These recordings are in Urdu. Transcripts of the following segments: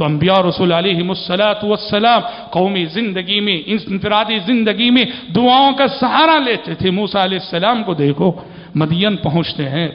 تو انبیاء اور رسول علیہم السلام قومی زندگی میں، انفرادی زندگی میں دعاؤں کا سہارا لیتے تھے۔ موسیٰ علیہ السلام کو دیکھو، مدین پہنچتے ہیں،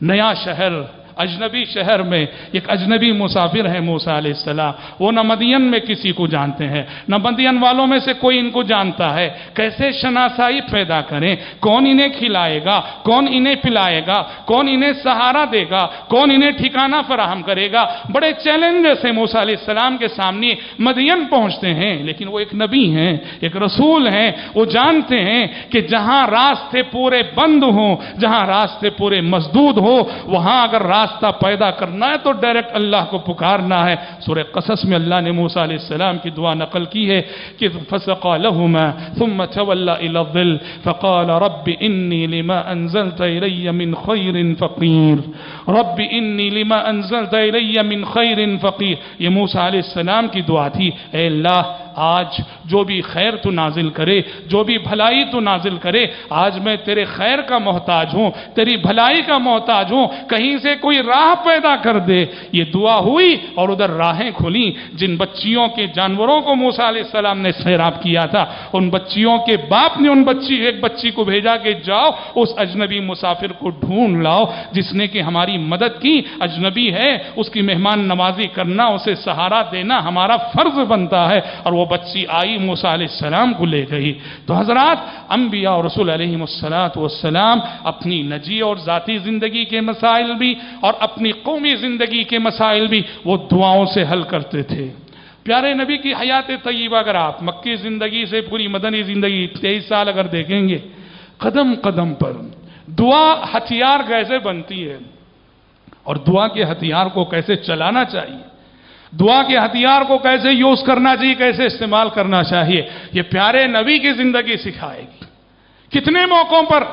نیا شہر، اجنبی شہر میں ایک اجنبی مسافر ہے موسیٰ علیہ السلام، وہ نہ مدین میں کسی کو جانتے ہیں، نہ مدین والوں میں سے کوئی ان کو جانتا ہے۔ کیسے شناسائی پیدا کریں؟ کون انہیں کھلائے گا؟ کون انہیں پلائے گا؟ کون انہیں سہارا دے گا؟ کون انہیں ٹھکانہ فراہم کرے گا؟ بڑے چیلنجز ہیں موسیٰ علیہ السلام کے سامنے۔ مدین پہنچتے ہیں، لیکن وہ ایک نبی ہیں، ایک رسول ہیں، وہ جانتے ہیں کہ جہاں راستے پورے بند ہوں، جہاں راستے پورے مسدود ہو، وہاں اگر راستہ پیدا کرنا ہے تو ڈائریکٹ اللہ کو پکارنا ہے۔ سورہ قصص میں اللہ نے موسیٰ علیہ السلام کی دعا نقل کی ہے کہ فَسَقَى لَهُمَا ثُمَّ تَوَلَّى إِلَى الظِّلِّ فَقَالَ رَبِّ إِنِّي لِمَا أَنزَلْتَ إِلَيَّ مِنْ خَيْرٍ فَقِيرٌ رَبِّ إِنِّي لِمَا أَنزَلْتَ إِلَيَّ مِنْ خَيْرٍ فَقِيرٌ۔ یہ موسیٰ علیہ السلام کی دعا تھی، اے اللہ آج جو بھی خیر تو نازل کرے، جو بھی بھلائی تو نازل کرے، آج میں تیرے خیر کا محتاج ہوں، تیری بھلائی کا محتاج ہوں، کہیں سے کوئی راہ پیدا کر دے۔ یہ دعا ہوئی اور ادھر راہیں کھلیں۔ جن بچیوں کے جانوروں کو موسیٰ علیہ السلام نے سیراب کیا تھا، ان بچیوں کے باپ نے ایک بچی کو بھیجا کہ جاؤ اس اجنبی مسافر کو ڈھونڈ لاؤ جس نے کہ ہماری مدد کی، اجنبی ہے، اس کی مہمان نوازی کرنا، اسے سہارا دینا ہمارا فرض بنتا ہے۔ اور وہ بچی آئی، موسیٰ علیہ السلام کو لے گئی۔ تو حضرات، انبیاء اور رسول علیہم السلام اپنی نجی اور ذاتی زندگی کے مسائل بھی اور اپنی قومی زندگی کے مسائل بھی وہ دعاؤں سے حل کرتے تھے۔ پیارے نبی کی حیات طیبہ اگر آپ مکی زندگی سے پوری مدنی زندگی 23 سال اگر دیکھیں گے، قدم قدم پر دعا ہتھیار کیسے بنتی ہے اور دعا کے ہتھیار کو کیسے چلانا چاہیے، دعا کے ہتھیار کو کیسے یوز کرنا چاہیے، کیسے استعمال کرنا چاہیے، یہ پیارے نبی کی زندگی سکھائے گی۔ کتنے موقعوں پر